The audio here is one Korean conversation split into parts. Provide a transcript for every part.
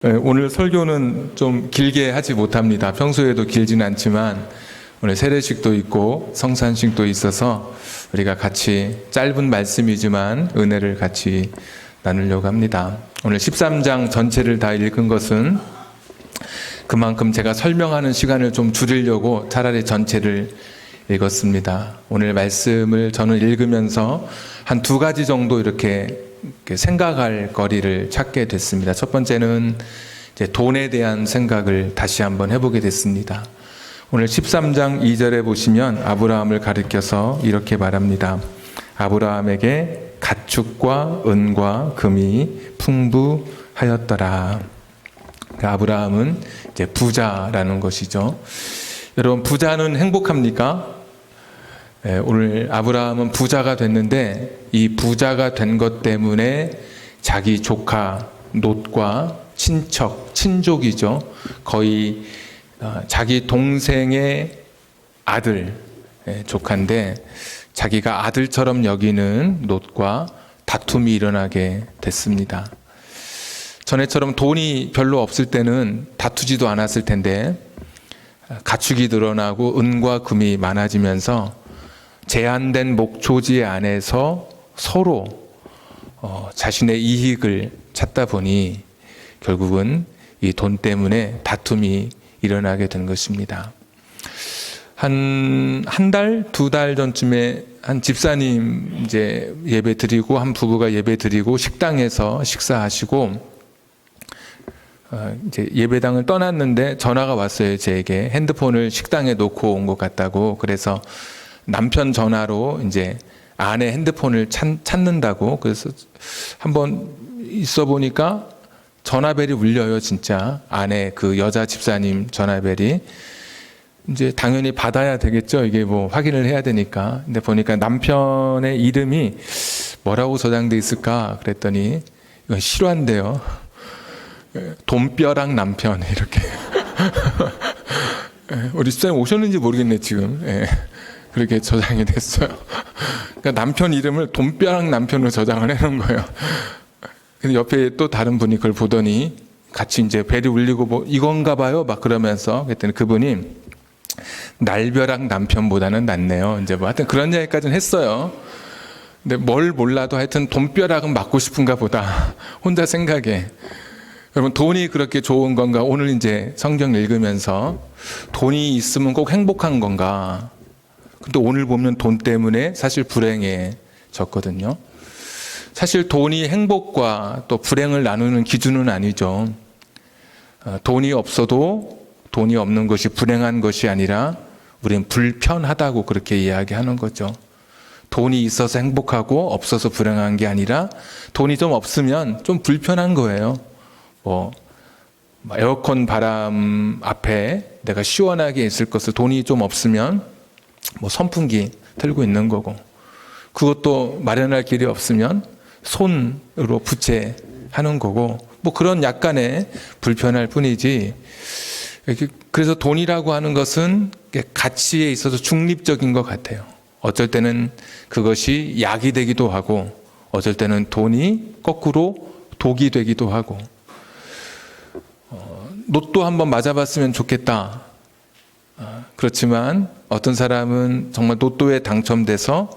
네, 오늘 설교는 좀 길게 하지 못합니다. 평소에도 길지는 않지만 오늘 세례식도 있고 성산식도 있어서 우리가 같이 짧은 말씀이지만 은혜를 같이 나누려고 합니다. 오늘 13장 전체를 다 읽은 것은 그만큼 제가 설명하는 시간을 좀 줄이려고 차라리 전체를 읽었습니다. 오늘 말씀을 저는 읽으면서 한 두 가지 정도 이렇게 생각할 거리를 찾게 됐습니다. 첫 번째는 이제 돈에 대한 생각을 다시 한번 해보게 됐습니다. 오늘 13장 2절에 보시면 아브라함을 가리켜서 이렇게 말합니다. 아브라함에게 가축과 은과 금이 풍부하였더라. 아브라함은 이제 부자라는 것이죠. 여러분, 부자는 행복합니까? 오늘 아브라함은 부자가 됐는데 이 부자가 된 것 때문에 자기 조카 롯과 친족이죠. 거의 자기 동생의 아들 조카인데 자기가 아들처럼 여기는 롯과 다툼이 일어나게 됐습니다. 전에처럼 돈이 별로 없을 때는 다투지도 않았을 텐데 가축이 늘어나고 은과 금이 많아지면서 제한된 목초지 안에서 서로 자신의 이익을 찾다 보니 결국은 이 돈 때문에 다툼이 일어나게 된 것입니다. 한 달, 두 달 전쯤에 한 집사님 이제 예배 드리고 한 부부가 예배 드리고 식당에서 식사하시고 이제 예배당을 떠났는데 전화가 왔어요. 제게 핸드폰을 식당에 놓고 온 것 같다고. 그래서 남편 전화로 이제 아내 핸드폰을 찾는다고. 그래서 한번 있어 보니까 전화벨이 울려요, 진짜. 아내 그 여자 집사님 전화벨이. 이제 당연히 받아야 되겠죠. 이게 뭐 확인을 해야 되니까. 근데 보니까 남편의 이름이 뭐라고 저장돼 있을까? 그랬더니 이건 실화인데요. 돈벼락 남편 이렇게. 우리 집사님 오셨는지 모르겠네 지금. 그렇게 저장이 됐어요. 그러니까 남편 이름을 돈벼락 남편으로 저장을 해놓은 거예요. 근데 옆에 또 다른 분이 그걸 보더니 같이 이제 벨이 울리고 뭐 이건가 봐요. 막 그러면서 그랬더니 그분이 날벼락 남편보다는 낫네요. 이제 뭐 하여튼 그런 이야기까지는 했어요. 근데 뭘 몰라도 하여튼 돈벼락은 맞고 싶은가 보다. 혼자 생각에. 여러분, 돈이 그렇게 좋은 건가? 오늘 이제 성경 읽으면서 돈이 있으면 꼭 행복한 건가? 근데 오늘 보면 돈 때문에 사실 불행해졌거든요. 사실 돈이 행복과 또 불행을 나누는 기준은 아니죠. 돈이 없어도 돈이 없는 것이 불행한 것이 아니라 우리는 불편하다고 그렇게 이야기하는 거죠. 돈이 있어서 행복하고 없어서 불행한 게 아니라 돈이 좀 없으면 좀 불편한 거예요. 뭐 에어컨 바람 앞에 내가 시원하게 있을 것을 돈이 좀 없으면 뭐 선풍기 틀고 있는 거고, 그것도 마련할 길이 없으면 손으로 부채하는 거고, 뭐 그런 약간의 불편할 뿐이지. 그래서 돈이라고 하는 것은 가치에 있어서 중립적인 것 같아요. 어쩔 때는 그것이 약이 되기도 하고 어쩔 때는 돈이 거꾸로 독이 되기도 하고. 로또 한번 맞아봤으면 좋겠다. 그렇지만 어떤 사람은 정말 로또에 당첨돼서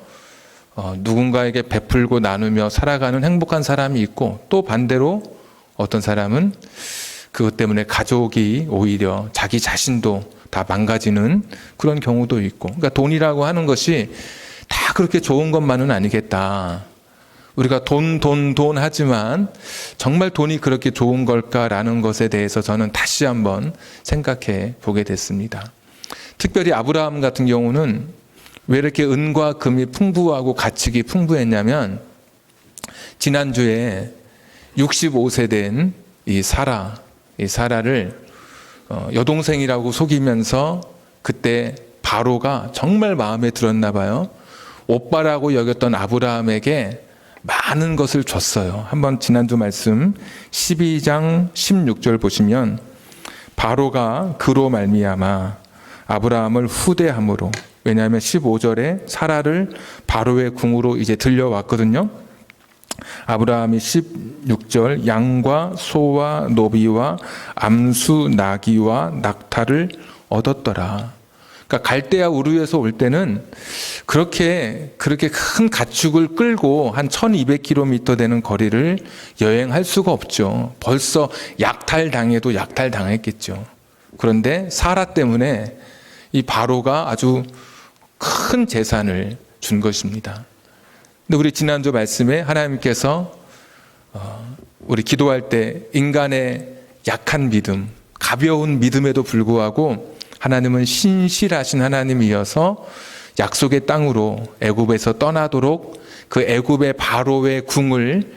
누군가에게 베풀고 나누며 살아가는 행복한 사람이 있고, 또 반대로 어떤 사람은 그것 때문에 가족이 오히려 자기 자신도 다 망가지는 그런 경우도 있고. 그러니까 돈이라고 하는 것이 다 그렇게 좋은 것만은 아니겠다. 우리가 돈 하지만 정말 돈이 그렇게 좋은 걸까라는 것에 대해서 저는 다시 한번 생각해 보게 됐습니다. 특별히 아브라함 같은 경우는 왜 이렇게 은과 금이 풍부하고 가축이 풍부했냐면, 지난주에 65세 된 이 사라를 여동생이라고 속이면서 그때 바로가 정말 마음에 들었나 봐요. 오빠라고 여겼던 아브라함에게 많은 것을 줬어요. 한번 지난주 말씀 12장 16절 보시면 바로가 그로 말미암아 아브라함을 후대함으로, 왜냐하면 15절에 사라를 바로의 궁으로 이제 들려왔거든요. 아브라함이 16절 양과 소와 노비와 암수 나귀와 낙타를 얻었더라. 그러니까 갈대아 우르에서 올 때는 그렇게 큰 가축을 끌고 한 1200km 되는 거리를 여행할 수가 없죠. 벌써 약탈당해도 약탈당했겠죠. 그런데 사라 때문에 이 바로가 아주 큰 재산을 준 것입니다. 근데 우리 지난주 말씀에 하나님께서 우리 기도할 때 인간의 약한 믿음, 가벼운 믿음에도 불구하고 하나님은 신실하신 하나님이어서 약속의 땅으로 애굽에서 떠나도록 그 애굽의 바로의 궁을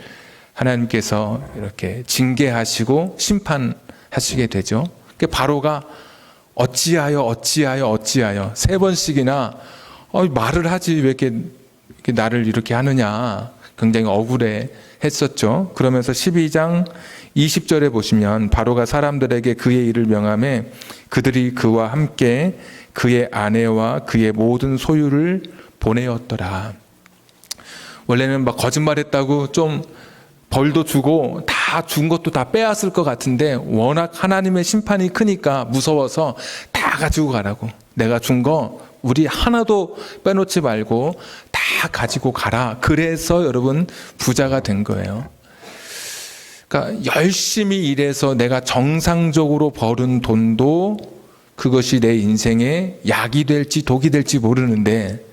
하나님께서 이렇게 징계하시고 심판하시게 되죠. 그 바로가 어찌하여 3번씩이나 말을 하지 왜 이렇게 나를 이렇게 하느냐 굉장히 억울해 했었죠. 그러면서 12장 20절에 보시면 바로가 사람들에게 그의 일을 명하매 그들이 그와 함께 그의 아내와 그의 모든 소유를 보내었더라. 원래는 막 거짓말했다고 좀 벌도 주고 다 준 것도 다 빼앗을 것 같은데 워낙 하나님의 심판이 크니까 무서워서 다 가지고 가라고. 내가 준 거 우리 하나도 빼놓지 말고 다 가지고 가라. 그래서 여러분 부자가 된 거예요. 그러니까 열심히 일해서 내가 정상적으로 벌은 돈도 그것이 내 인생에 약이 될지 독이 될지 모르는데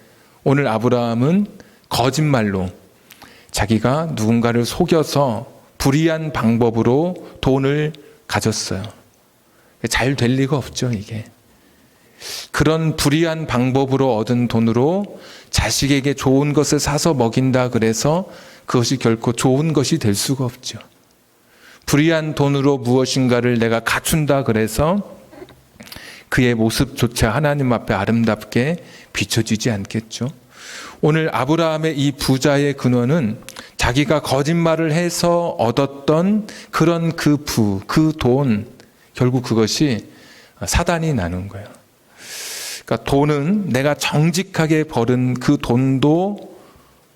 오늘 아브라함은 거짓말로 자기가 누군가를 속여서 불의한 방법으로 돈을 가졌어요. 잘 될 리가 없죠, 이게. 그런 불의한 방법으로 얻은 돈으로 자식에게 좋은 것을 사서 먹인다 그래서 그것이 결코 좋은 것이 될 수가 없죠. 불의한 돈으로 무엇인가를 내가 갖춘다 그래서 그의 모습조차 하나님 앞에 아름답게 비춰지지 않겠죠. 오늘 아브라함의 이 부자의 근원은 자기가 거짓말을 해서 얻었던 그런 그 돈, 결국 그것이 사단이 나눈 거예요. 그러니까 돈은 내가 정직하게 벌은 그 돈도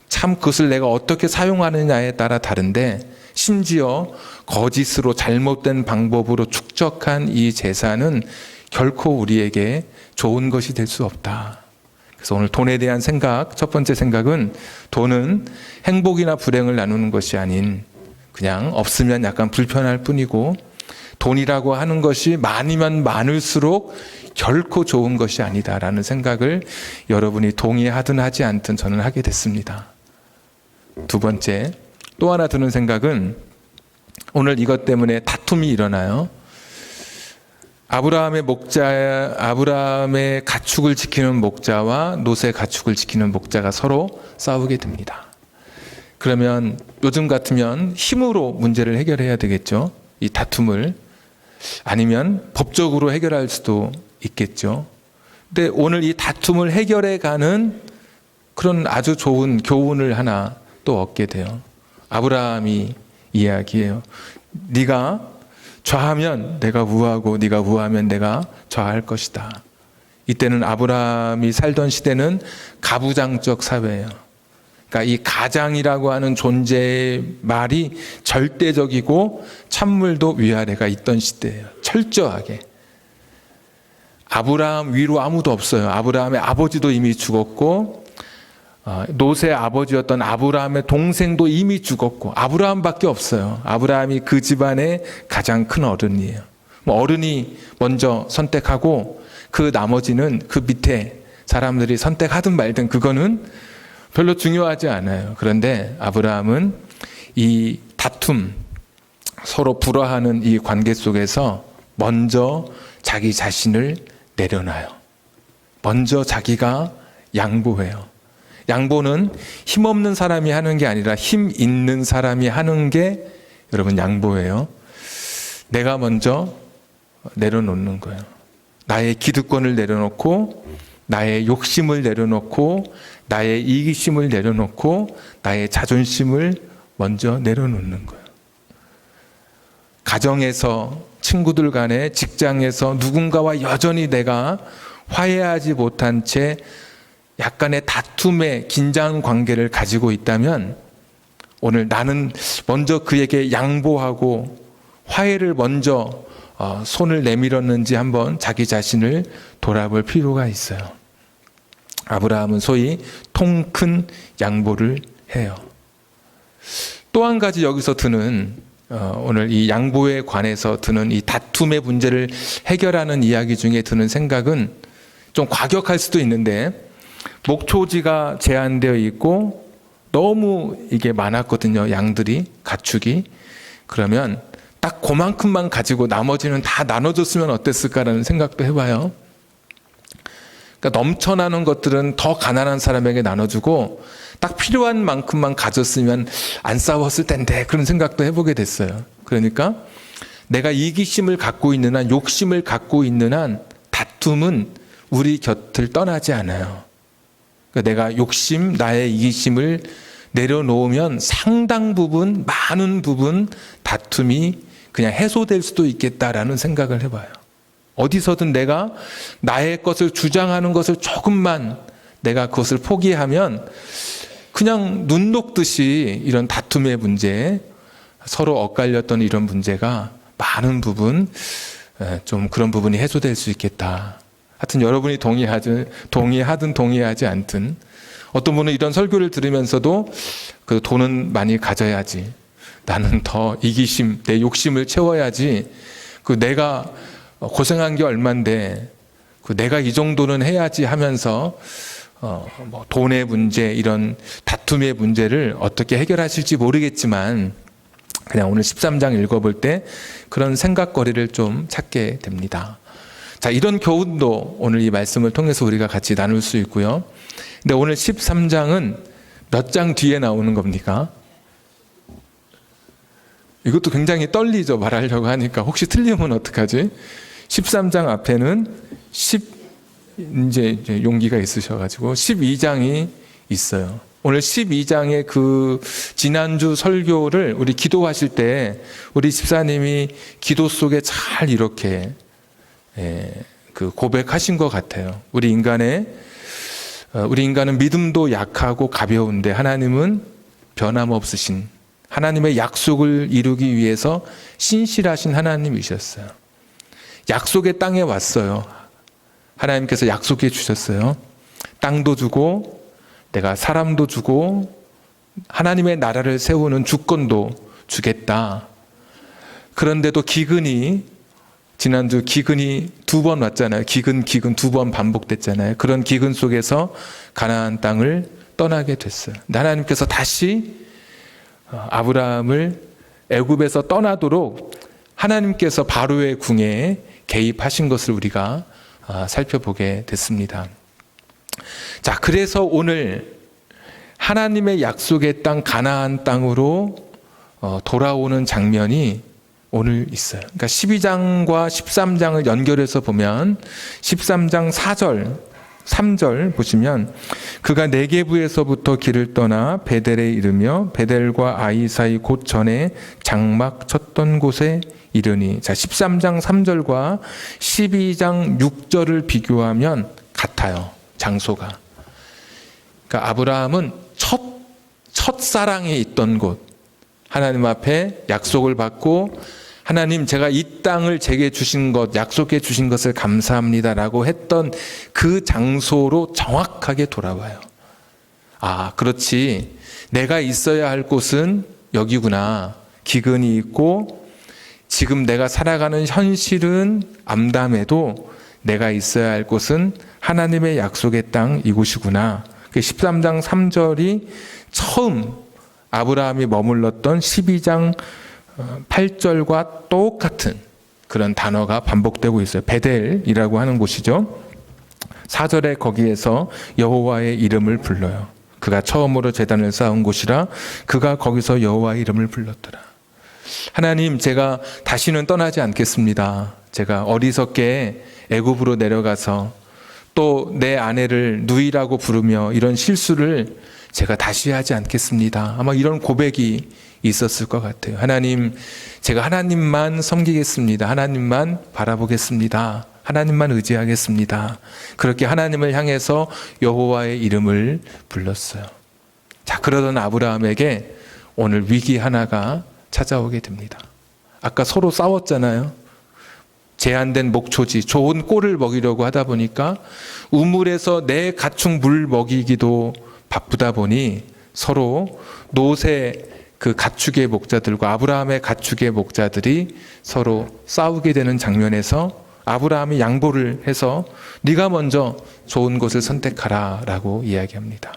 참 그것을 내가 어떻게 사용하느냐에 따라 다른데 심지어 거짓으로 잘못된 방법으로 축적한 이 재산은 결코 우리에게 좋은 것이 될 수 없다. 그래서 오늘 돈에 대한 생각, 첫 번째 생각은 돈은 행복이나 불행을 나누는 것이 아닌 그냥 없으면 약간 불편할 뿐이고 돈이라고 하는 것이 많으면 많을수록 결코 좋은 것이 아니다라는 생각을 여러분이 동의하든 하지 않든 저는 하게 됐습니다. 두 번째, 또 하나 드는 생각은 오늘 이것 때문에 다툼이 일어나요. 아브라함의 가축을 지키는 목자와 롯의 가축을 지키는 목자가 서로 싸우게 됩니다. 그러면 요즘 같으면 힘으로 문제를 해결해야 되겠죠. 이 다툼을. 아니면 법적으로 해결할 수도 있겠죠. 근데 오늘 이 다툼을 해결해 가는 그런 아주 좋은 교훈을 하나 또 얻게 돼요. 아브라함이 이야기해요. 네가 좌하면 내가 우하고 네가 우하면 내가 좌할 것이다. 이때는 아브라함이 살던 시대는 가부장적 사회예요. 그러니까 이 가장이라고 하는 존재의 말이 절대적이고 찬물도 위아래가 있던 시대예요. 철저하게. 아브라함 위로 아무도 없어요. 아브라함의 아버지도 이미 죽었고 롯의 아버지였던 아브라함의 동생도 이미 죽었고 아브라함밖에 없어요. 아브라함이 그 집안의 가장 큰 어른이에요. 어른이 먼저 선택하고 그 나머지는 그 밑에 사람들이 선택하든 말든 그거는 별로 중요하지 않아요. 그런데 아브라함은 이 다툼, 서로 불화하는 이 관계 속에서 먼저 자기 자신을 내려놔요. 먼저 자기가 양보해요. 양보는 힘없는 사람이 하는 게 아니라 힘 있는 사람이 하는 게 여러분 양보예요. 내가 먼저 내려놓는 거예요. 나의 기득권을 내려놓고 나의 욕심을 내려놓고 나의 이기심을 내려놓고 나의 자존심을 먼저 내려놓는 거예요. 가정에서 친구들 간에 직장에서 누군가와 여전히 내가 화해하지 못한 채 약간의 다툼의 긴장 관계를 가지고 있다면 오늘 나는 먼저 그에게 양보하고 화해를 먼저 손을 내밀었는지 한번 자기 자신을 돌아볼 필요가 있어요. 아브라함은 소위 통 큰 양보를 해요. 또 한 가지 여기서 드는 오늘 이 양보에 관해서 드는 이 다툼의 문제를 해결하는 이야기 중에 드는 생각은 좀 과격할 수도 있는데, 목초지가 제한되어 있고 너무 이게 많았거든요. 양들이, 가축이. 그러면 딱 그만큼만 가지고 나머지는 다 나눠줬으면 어땠을까라는 생각도 해봐요. 그러니까 넘쳐나는 것들은 더 가난한 사람에게 나눠주고 딱 필요한 만큼만 가졌으면 안 싸웠을 텐데, 그런 생각도 해보게 됐어요. 그러니까 내가 이기심을 갖고 있는 한, 욕심을 갖고 있는 한 다툼은 우리 곁을 떠나지 않아요. 그러니까 내가 욕심, 나의 이기심을 내려놓으면 상당 부분, 많은 부분 다툼이 그냥 해소될 수도 있겠다라는 생각을 해봐요. 어디서든 내가 나의 것을 주장하는 것을 조금만 내가 그것을 포기하면 그냥 눈 녹듯이 이런 다툼의 문제, 서로 엇갈렸던 이런 문제가 많은 부분 좀 그런 부분이 해소될 수 있겠다. 하여튼 여러분이 동의하든 동의하지 않든, 어떤 분은 이런 설교를 들으면서도 그 돈은 많이 가져야지, 나는 더 이기심, 내 욕심을 채워야지, 그 내가 고생한 게 얼만데 그 내가 이 정도는 해야지 하면서 뭐 돈의 문제, 이런 다툼의 문제를 어떻게 해결하실지 모르겠지만, 그냥 오늘 13장 읽어볼 때 그런 생각거리를 좀 찾게 됩니다. 자, 이런 교훈도 오늘 이 말씀을 통해서 우리가 같이 나눌 수 있고요. 근데 오늘 13장은 몇 장 뒤에 나오는 겁니까? 이것도 굉장히 떨리죠. 말하려고 하니까 혹시 틀리면 어떡하지? 13장 앞에는 이제 용기가 있으셔가지고 12장이 있어요. 오늘 12장의 그 지난주 설교를 우리 기도하실 때 우리 집사님이 기도 속에 잘 이렇게 그 고백하신 것 같아요. 우리 인간은 믿음도 약하고 가벼운데 하나님은 변함없으신, 하나님의 약속을 이루기 위해서 신실하신 하나님이셨어요. 약속의 땅에 왔어요. 하나님께서 약속해 주셨어요. 땅도 주고 내가 사람도 주고 하나님의 나라를 세우는 주권도 주겠다. 그런데도 지난주 기근이 2번 왔잖아요. 기근 2번 반복됐잖아요. 그런 기근 속에서 가나안 땅을 떠나게 됐어요. 하나님께서 다시 아브라함을 애굽에서 떠나도록 하나님께서 바로의 궁에 개입하신 것을 우리가 살펴보게 됐습니다. 자, 그래서 오늘 하나님의 약속의 땅 가나안 땅으로 돌아오는 장면이 오늘 있어요. 그러니까 12장과 13장을 연결해서 보면 13장 4절, 3절 보시면, 그가 네게부에서부터 길을 떠나 베델에 이르며 베델과 아이 사이 곧 전에 장막 쳤던 곳에 이르니. 자, 13장 3절과 12장 6절을 비교하면 같아요. 장소가. 그러니까 아브라함은 첫사랑에 있던 곳, 하나님 앞에 약속을 받고 하나님, 제가 이 땅을 제게 주신 것, 약속해 주신 것을 감사합니다라고 했던 그 장소로 정확하게 돌아와요. 아, 그렇지. 내가 있어야 할 곳은 여기구나. 기근이 있고 지금 내가 살아가는 현실은 암담해도 내가 있어야 할 곳은 하나님의 약속의 땅 이곳이구나. 13장 3절이 처음 아브라함이 머물렀던 12장 8절과 똑같은 그런 단어가 반복되고 있어요. 베델이라고 하는 곳이죠. 4절에 거기에서 여호와의 이름을 불러요. 그가 처음으로 제단을 쌓은 곳이라 그가 거기서 여호와의 이름을 불렀더라. 하나님, 제가 다시는 떠나지 않겠습니다. 제가 어리석게 애굽으로 내려가서 또 내 아내를 누이라고 부르며 이런 실수를 제가 다시 하지 않겠습니다. 아마 이런 고백이 있었을 것 같아요. 하나님, 제가 하나님만 섬기겠습니다. 하나님만 바라보겠습니다. 하나님만 의지하겠습니다. 그렇게 하나님을 향해서 여호와의 이름을 불렀어요. 자, 그러던 아브라함에게 오늘 위기 하나가 찾아오게 됩니다. 아까 서로 싸웠잖아요. 제한된 목초지, 좋은 꼴을 먹이려고 하다 보니까 우물에서 내 가축 물 먹이기도 바쁘다 보니 서로 노새 그 가축의 목자들과 아브라함의 가축의 목자들이 서로 싸우게 되는 장면에서 아브라함이 양보를 해서 네가 먼저 좋은 곳을 선택하라 라고 이야기합니다.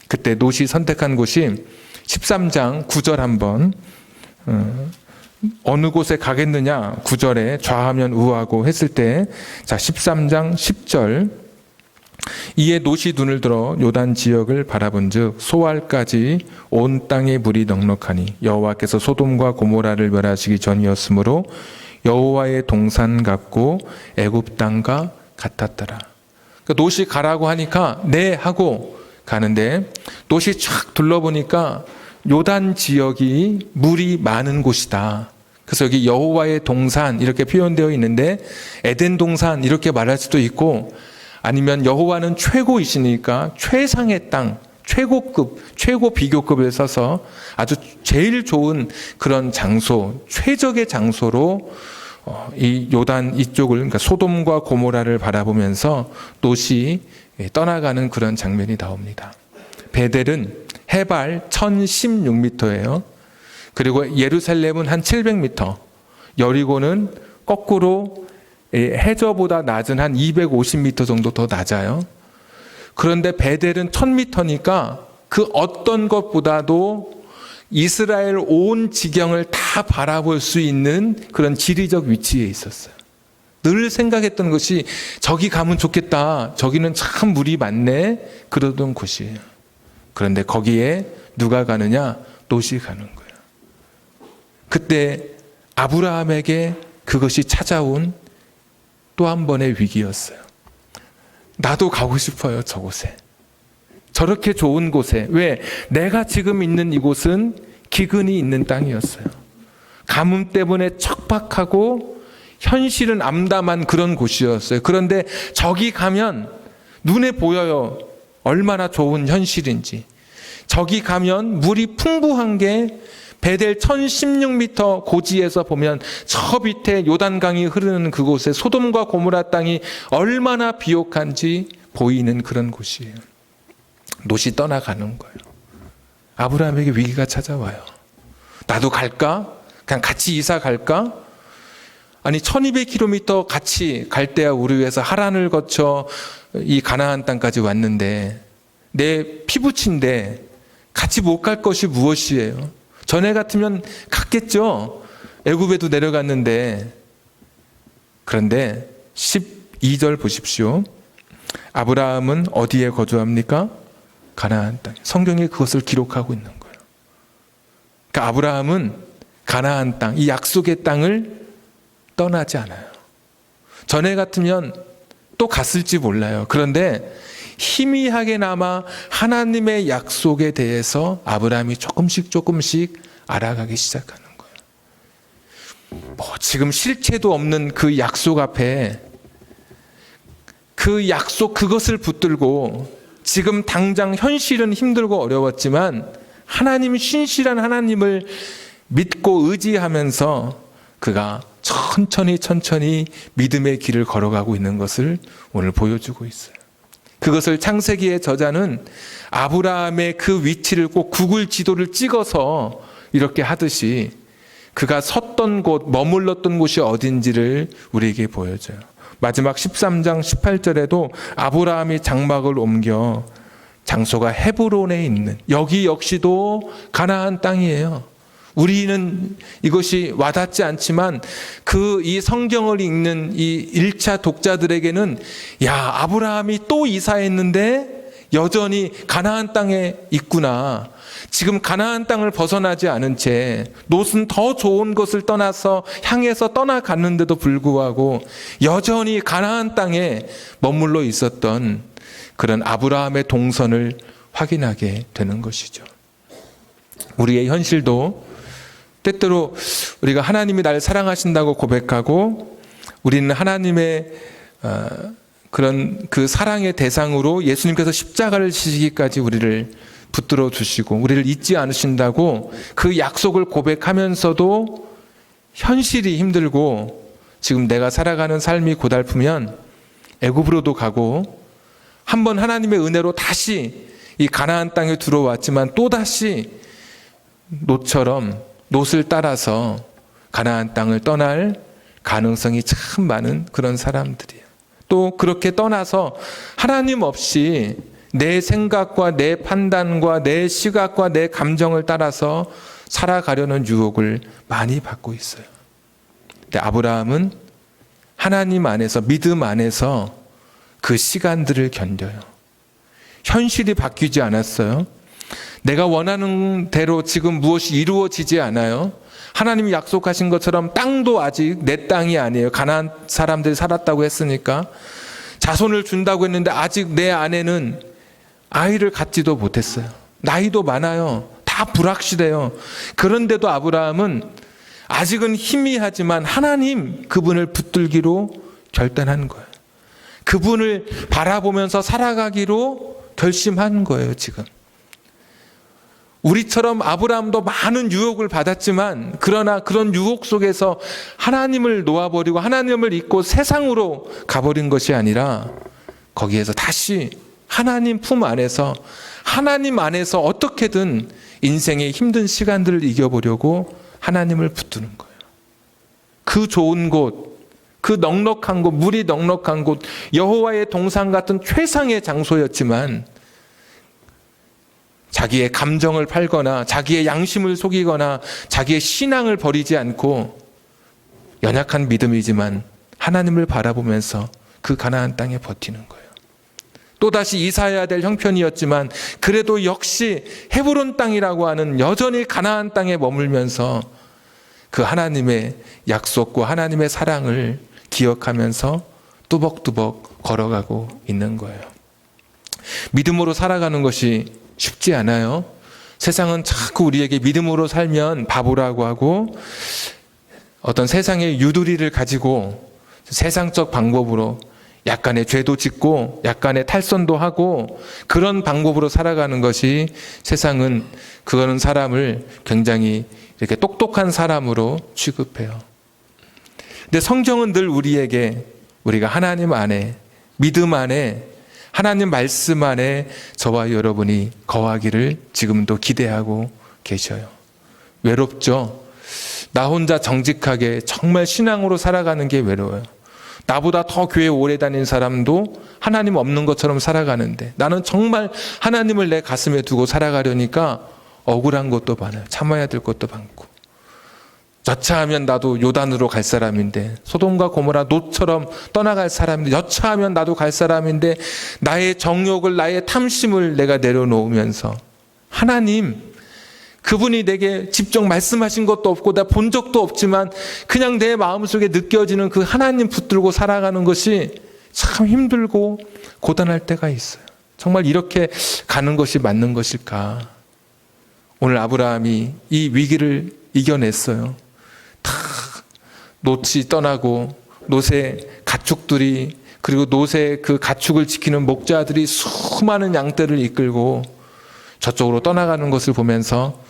그때 롯이 선택한 곳이 13장 9절 한번 어느 곳에 가겠느냐 9절에 좌하면 우하고 했을 때, 자 13장 10절, 이에 롯이 눈을 들어 요단 지역을 바라본즉 소알까지 온 땅에 물이 넉넉하니 여호와께서 소돔과 고모라를 멸하시기 전이었으므로 여호와의 동산 같고 애굽 땅과 같았더라. 그러니까 롯이 가라고 하니까 네 하고 가는데 롯이 쫙 둘러보니까 요단 지역이 물이 많은 곳이다. 그래서 여기 여호와의 동산 이렇게 표현되어 있는데 에덴 동산 이렇게 말할 수도 있고, 아니면 여호와는 최고이시니까 최상의 땅, 최고급, 최고 비교급을 써서 아주 제일 좋은 그런 장소, 최적의 장소로 이 요단 이쪽을, 그러니까 소돔과 고모라를 바라보면서 롯이 떠나가는 그런 장면이 나옵니다. 베델은 해발 1016m예요. 그리고 예루살렘은 한 700m, 여리고는 거꾸로 해저보다 낮은 한 250m 정도 더 낮아요. 그런데 베델은 1000m니까 그 어떤 것보다도 이스라엘 온 지경을 다 바라볼 수 있는 그런 지리적 위치에 있었어요. 늘 생각했던 것이 저기 가면 좋겠다, 저기는 참 물이 많네, 그러던 곳이에요. 그런데 거기에 누가 가느냐? 롯이 가는 거예요. 그때 아브라함에게 그것이 찾아온 또 한 번의 위기였어요. 나도 가고 싶어요, 저곳에. 저렇게 좋은 곳에. 왜? 내가 지금 있는 이곳은 기근이 있는 땅이었어요. 가뭄 때문에 척박하고 현실은 암담한 그런 곳이었어요. 그런데 저기 가면 눈에 보여요. 얼마나 좋은 현실인지. 저기 가면 물이 풍부한 게 베델 1016m 고지에서 보면 저 밑에 요단강이 흐르는 그곳에 소돔과 고모라 땅이 얼마나 비옥한지 보이는 그런 곳이에요. 롯이 떠나가는 거예요. 아브라함에게 위기가 찾아와요. 나도 갈까? 그냥 같이 이사 갈까? 아니 1200km 같이 갈대아 우르에서 하란을 거쳐 이 가나안 땅까지 왔는데 내 피부친데 같이 못 갈 것이 무엇이에요? 전에 같으면 갔겠죠. 애굽에도 내려갔는데. 그런데 12절 보십시오. 아브라함은 어디에 거주합니까? 가나안 땅. 성경이 그것을 기록하고 있는 거예요. 그러니까 아브라함은 가나안 땅, 이 약속의 땅을 떠나지 않아요. 전에 같으면 또 갔을지 몰라요. 그런데 희미하게나마 하나님의 약속에 대해서 아브라함이 조금씩 알아가기 시작하는 거예요. 지금 실체도 없는 그 약속 앞에 그 약속 그것을 붙들고 지금 당장 현실은 힘들고 어려웠지만 하나님 신실한 하나님을 믿고 의지하면서 그가 천천히 믿음의 길을 걸어가고 있는 것을 오늘 보여주고 있어요. 그것을 창세기의 저자는 아브라함의 그 위치를 꼭 구글 지도를 찍어서 이렇게 하듯이 그가 섰던 곳, 머물렀던 곳이 어딘지를 우리에게 보여줘요. 마지막 13장 18절에도 아브라함이 장막을 옮겨 장소가 헤브론에 있는, 여기 역시도 가나안 땅이에요. 우리는 이것이 와닿지 않지만 이 성경을 읽는 이 1차 독자들에게는 야, 아브라함이 또 이사했는데 여전히 가나안 땅에 있구나. 지금 가나안 땅을 벗어나지 않은 채 롯은 더 좋은 것을 향해서 떠나갔는데도 불구하고 여전히 가나안 땅에 머물러 있었던 그런 아브라함의 동선을 확인하게 되는 것이죠. 우리의 현실도 때때로 우리가 하나님이 나를 사랑하신다고 고백하고 우리는 하나님의 그런 그 사랑의 대상으로 예수님께서 십자가를 지시기까지 우리를 붙들어 주시고 우리를 잊지 않으신다고 그 약속을 고백하면서도 현실이 힘들고 지금 내가 살아가는 삶이 고달프면 애굽으로도 가고 한번 하나님의 은혜로 다시 이 가나안 땅에 들어왔지만 또다시 롯처럼 롯을 따라서 가나안 땅을 떠날 가능성이 참 많은 그런 사람들이에요. 또 그렇게 떠나서 하나님 없이 내 생각과 내 판단과 내 시각과 내 감정을 따라서 살아가려는 유혹을 많이 받고 있어요. 근데 아브라함은 하나님 안에서, 믿음 안에서 그 시간들을 견뎌요. 현실이 바뀌지 않았어요. 내가 원하는 대로 지금 무엇이 이루어지지 않아요. 하나님이 약속하신 것처럼 땅도 아직 내 땅이 아니에요. 가나안 사람들이 살았다고 했으니까. 자손을 준다고 했는데 아직 내 아내는 아이를 갖지도 못했어요. 나이도 많아요. 다 불확실해요. 그런데도 아브라함은 아직은 희미하지만 하나님 그분을 붙들기로 결단한 거예요. 그분을 바라보면서 살아가기로 결심한 거예요, 지금. 우리처럼 아브라함도 많은 유혹을 받았지만 그러나 그런 유혹 속에서 하나님을 놓아버리고 하나님을 잊고 세상으로 가버린 것이 아니라 거기에서 다시 하나님 품 안에서 하나님 안에서 어떻게든 인생의 힘든 시간들을 이겨보려고 하나님을 붙드는 거예요. 그 좋은 곳, 그 넉넉한 곳, 물이 넉넉한 곳, 여호와의 동산 같은 최상의 장소였지만 자기의 감정을 팔거나 자기의 양심을 속이거나 자기의 신앙을 버리지 않고 연약한 믿음이지만 하나님을 바라보면서 그 가나안 땅에 버티는 거예요. 또다시 이사해야 될 형편이었지만 그래도 역시 헤브론 땅이라고 하는 여전히 가나안 땅에 머물면서 그 하나님의 약속과 하나님의 사랑을 기억하면서 뚜벅뚜벅 걸어가고 있는 거예요. 믿음으로 살아가는 것이 쉽지 않아요. 세상은 자꾸 우리에게 믿음으로 살면 바보라고 하고 어떤 세상의 유두리를 가지고 세상적 방법으로 약간의 죄도 짓고 약간의 탈선도 하고 그런 방법으로 살아가는 것이 세상은 그거는 사람을 굉장히 이렇게 똑똑한 사람으로 취급해요. 근데 성경은 늘 우리에게 우리가 하나님 안에 믿음 안에 하나님 말씀 안에 저와 여러분이 거하기를 지금도 기대하고 계셔요. 외롭죠? 나 혼자 정직하게 정말 신앙으로 살아가는 게 외로워요. 나보다 더 교회 오래 다닌 사람도 하나님 없는 것처럼 살아가는데 나는 정말 하나님을 내 가슴에 두고 살아가려니까 억울한 것도 많아요. 참아야 될 것도 많고. 여차하면 나도 요단으로 갈 사람인데 소돔과 고모라 롯처럼 떠나갈 사람인데 여차하면 나도 갈 사람인데 나의 정욕을 나의 탐심을 내가 내려놓으면서 하나님 그분이 내게 직접 말씀하신 것도 없고 내가 본 적도 없지만 그냥 내 마음속에 느껴지는 그 하나님 붙들고 살아가는 것이 참 힘들고 고단할 때가 있어요. 정말 이렇게 가는 것이 맞는 것일까? 오늘 아브라함이 이 위기를 이겨냈어요. 다 롯이 떠나고 롯의 가축들이 그리고 롯의 그 가축을 지키는 목자들이 수많은 양떼를 이끌고 저쪽으로 떠나가는 것을 보면서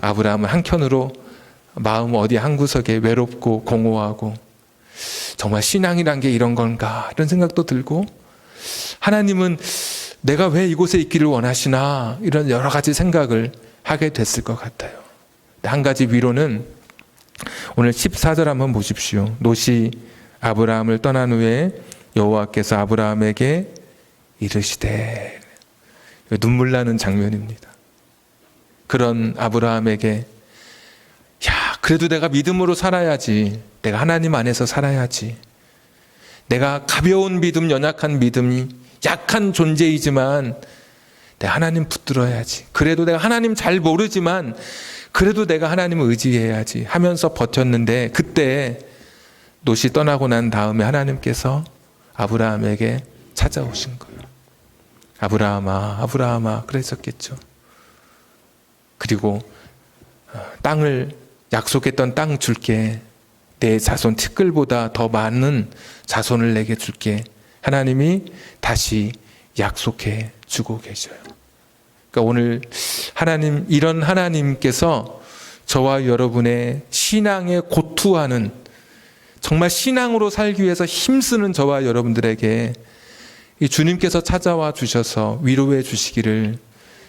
아브라함은 한켠으로 마음 어디 한 구석에 외롭고 공허하고 정말 신앙이란 게 이런 건가 이런 생각도 들고 하나님은 내가 왜 이곳에 있기를 원하시나 이런 여러 가지 생각을 하게 됐을 것 같아요. 한 가지 위로는 오늘 14절 한번 보십시오. 롯이 아브라함을 떠난 후에 여호와께서 아브라함에게 이르시되 눈물 나는 장면입니다. 그런 아브라함에게 야 그래도 내가 믿음으로 살아야지. 내가 하나님 안에서 살아야지. 내가 가벼운 믿음, 연약한 믿음이 약한 존재이지만 내가 하나님 붙들어야지. 그래도 내가 하나님 잘 모르지만 그래도 내가 하나님을 의지해야지 하면서 버텼는데 그때 롯이 떠나고 난 다음에 하나님께서 아브라함에게 찾아오신 거예요. 아브라함아, 아브라함아 그랬었겠죠. 그리고 땅을 약속했던 땅 줄게. 내 자손 티끌보다 더 많은 자손을 내게 줄게. 하나님이 다시 약속해 주고 계셔요. 그러니까 오늘 하나님, 이런 하나님께서 저와 여러분의 신앙에 고투하는, 정말 신앙으로 살기 위해서 힘쓰는 저와 여러분들에게 이 주님께서 찾아와 주셔서 위로해 주시기를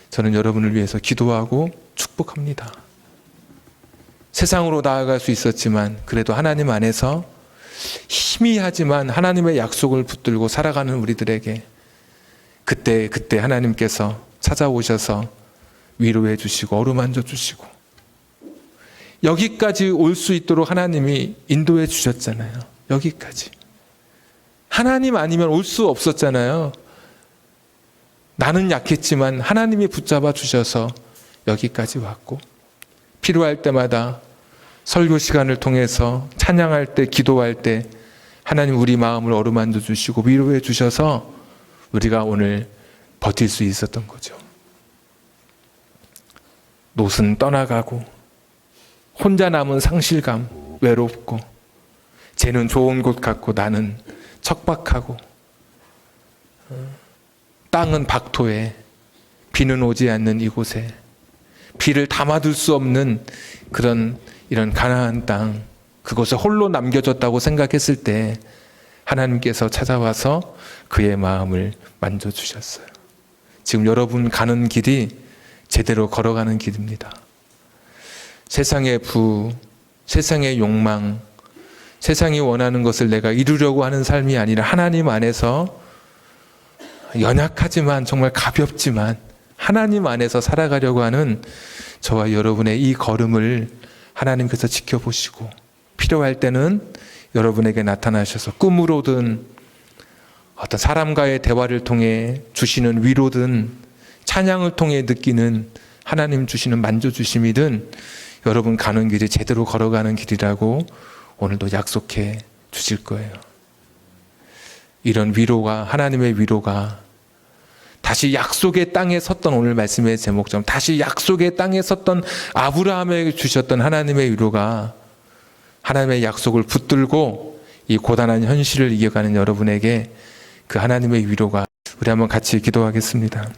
저는 여러분을 위해서 기도하고 축복합니다. 세상으로 나아갈 수 있었지만 그래도 하나님 안에서 희미하지만 하나님의 약속을 붙들고 살아가는 우리들에게 그때 하나님께서 찾아오셔서 위로해 주시고 어루만져 주시고 여기까지 올 수 있도록 하나님이 인도해 주셨잖아요. 여기까지. 하나님 아니면 올 수 없었잖아요. 나는 약했지만 하나님이 붙잡아 주셔서 여기까지 왔고, 필요할 때마다 설교 시간을 통해서 찬양할 때, 기도할 때 하나님 우리 마음을 어루만져 주시고 위로해 주셔서 우리가 오늘 버틸 수 있었던 거죠. 노은 떠나가고 혼자 남은 상실감, 외롭고, 쟤는 좋은 곳 같고 나는 척박하고, 땅은 박토해 비는 오지 않는 이곳에, 비를 담아둘 수 없는 이런 가나안 땅, 그곳에 홀로 남겨졌다고 생각했을 때 하나님께서 찾아와서 그의 마음을 만져주셨어요. 지금 여러분 가는 길이 제대로 걸어가는 길입니다. 세상의 부, 세상의 욕망, 세상이 원하는 것을 내가 이루려고 하는 삶이 아니라 하나님 안에서 연약하지만 정말 가볍지만 하나님 안에서 살아가려고 하는 저와 여러분의 이 걸음을 하나님께서 지켜보시고 필요할 때는 여러분에게 나타나셔서 꿈으로든 어떤 사람과의 대화를 통해 주시는 위로든 찬양을 통해 느끼는 하나님 주시는 만져주심이든 여러분 가는 길이 제대로 걸어가는 길이라고 오늘도 약속해 주실 거예요. 이런 위로가, 하나님의 위로가 다시 약속의 땅에 섰던, 오늘 말씀의 제목처럼 다시 약속의 땅에 섰던 아브라함에게 주셨던 하나님의 위로가 하나님의 약속을 붙들고 이 고단한 현실을 이겨가는 여러분에게 그 하나님의 위로가, 우리 한번 같이 기도하겠습니다.